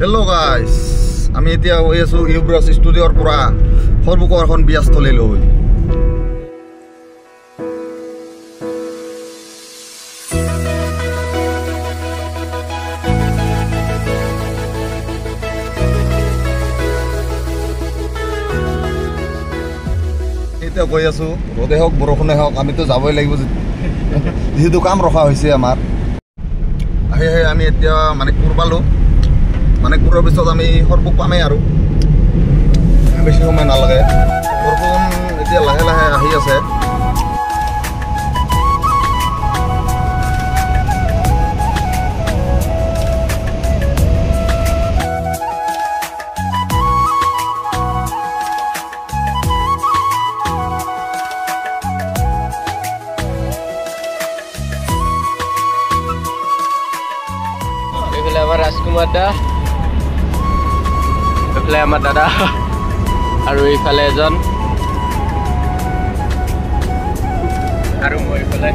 Hello' guys, আমি এতিয়া হৈ আছোঁ ইউব্ৰাছ ষ্টুডিঅ'ৰ পৰা সৰ্বকৰ এখন বিয়াস্থলীলৈ। এতিয়া গৈ আছোঁ, ৰ'দে হওক বৰষুণে হওক আমিতো যাবই লাগিব, যিহেতু কাম ৰখা হৈছে আমাৰ। আহি আমি এতিয়া মানিকপুৰ পালোঁ। মানিকপুৰৰ পিছত আমি সৰ্বক পামেই আৰু বেছি সময় নালাগে। বৰষুণ এতিয়া লাহে লাহে আহি আছে। এইফালে আমাৰ ৰাজকুমাৰ দা, এইফালে আমাৰ দাদা আৰু এইফালে এজন আৰু মই এইফালে।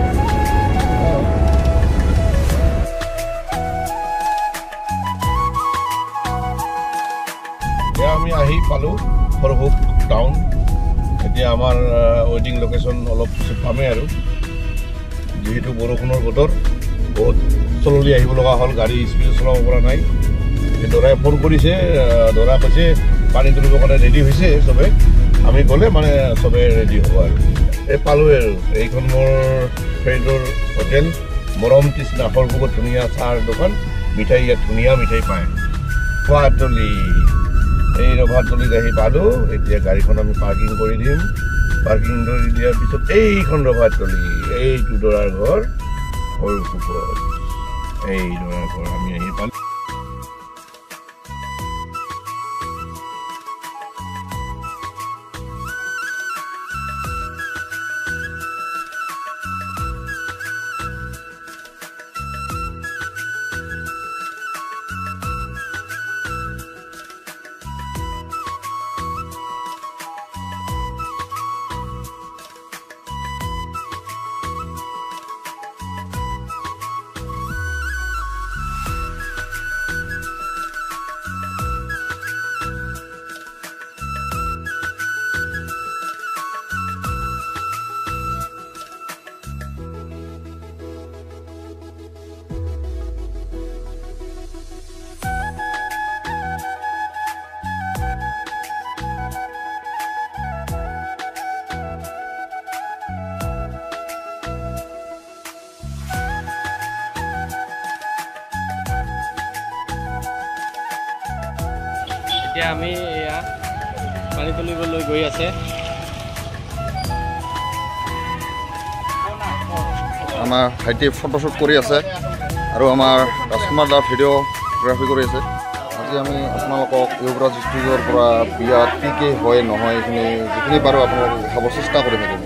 আমি আহি পালোঁ সৰভোগ টাউন। এতিয়া আমাৰ ৱেডিং লোকেশ্যন অলপ পিছত পামেই আৰু, যিহেতু বৰষুণৰ বতৰ বহুত চললি আহিব লগা হ'ল, গাড়ী স্পীড চলাব পৰা নাই। দৰাই ফোন কৰিছে, দৰা কৈছে পানী তুলিবৰ কাৰণে ৰেডি হৈছে চবে, আমি গ'লে মানে চবে ৰেডি হ'ব আৰু। এই পালোঁৱে আৰু, এইখন মোৰ ফ্ৰেণ্ডৰ হোটেল মৰম তৃষ্ণা। সৰভোগত ধুনীয়া চাহৰ দোকান, মিঠাই ইয়াত ধুনীয়া মিঠাই পায়। ৰভাতলি, এই ৰভাতলিত আহি পালোঁ। এতিয়া গাড়ীখন আমি পাৰ্কিং কৰি দিম। পাৰ্কিং কৰি দিয়াৰ পিছত এইখন ৰভাতলি, এইটো দৰাৰ ঘৰ সৰভোগত। এই দৰাৰ ঘৰ আমি আহি পালোঁ। এতিয়া আমি এয়া পানী তুলিবলৈ গৈ আছে। আমাৰ ভাইটি ফটোশ্বুট কৰি আছে আৰু আমাৰ ৰাজকুমাৰ দা ভিডিঅ'গ্ৰাফি কৰি আছে। আজি আমি আপোনালোকক ইউব্ৰাছ ষ্টুডিঅ'ৰ পৰা বিয়াত কি কি হয় নহয় এইখিনি যিখিনি পাৰোঁ আপোনালোকক দেখাব চেষ্টা কৰি থাকিম।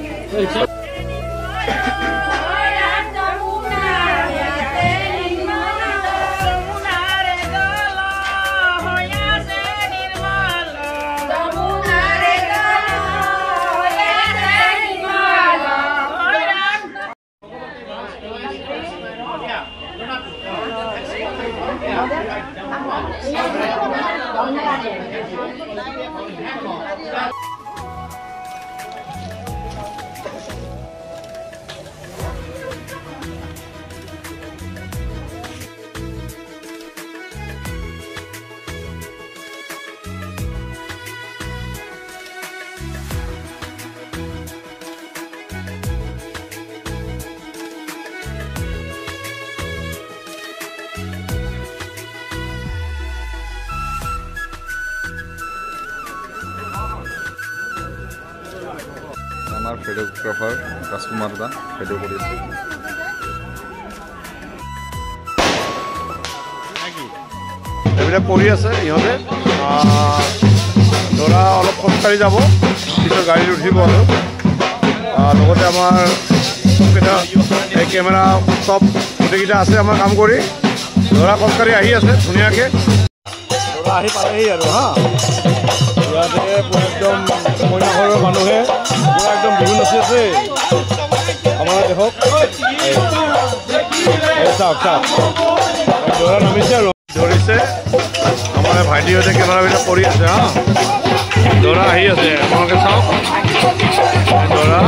আমাৰ ভিডিঅ'গ্ৰাফাৰ ৰাজকুমাৰ দা ভিডিঅ' কৰি আছে। এইবিলাক কৰি আছে ইহঁতে। দৰা অলপ খোজকাঢ়ি যাব, পিছত গাড়ীত উঠিব আৰু লগতে আমাৰ চবকেইটা এই কেমেৰা চব গোটেইকেইটা আছে আমাৰ কাম কৰি। দৰা খোজকাঢ়ি আহি আছে ধুনীয়াকৈ। দৰা আহি পালেহি আৰু হা, ইয়াতে একদম কইনাঘৰৰ মানুহে পুৰা একদম বিহু নাচি আছে। আমাৰ দেখক চাওক চাওক দৰা নামিছে আৰু। ধৰিছে আমাৰ ভাইটিহঁতে কেমেৰাবিলাক কৰি আছে হা দৰা আহি আছে আপোনালোকে চাওক দৰা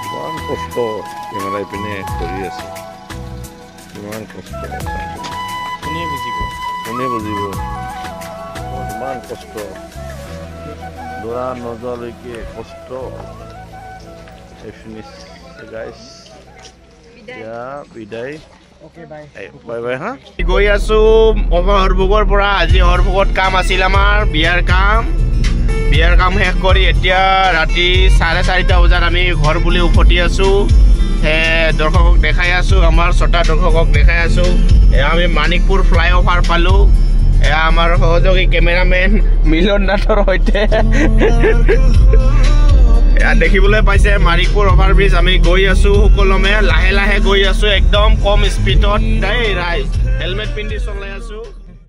ইমান কষ্ট কেমেৰাই পিনে কৰি আছে ইমান কষ্ট কোনে বুজিব কোনে বুজিব ইমান কষ্ট দৰা নযোৱালৈকে কষ্ট গাইছ এতিয়া বিদায় বাই বাই হা গৈ আছো হৰভোগৰ পৰা আজি হৰভোগত কাম আছিল আমাৰ বিয়াৰ কাম শেষ কৰি এতিয়া ৰাতি 4:30 বজাত আমি ঘৰ বুলি উভতি আছো দৰ্শকক দেখাই আছো আমাৰ ছটা দৰ্শকক দেখাই আছো আমি মানিকপুৰ ফ্লাইঅভাৰ পালো আমাৰ সহযোগী কেমেৰামেন মিলন নাথৰ সৈতে দেখিবলৈ পাইছে মানিকপুৰ অভাৰব্ৰিজ আমি গৈ আছো সকলমে লাহে লাহে গৈ আছো একদম কম স্পীডত হেলমেট পিন্ধি চলাই আছো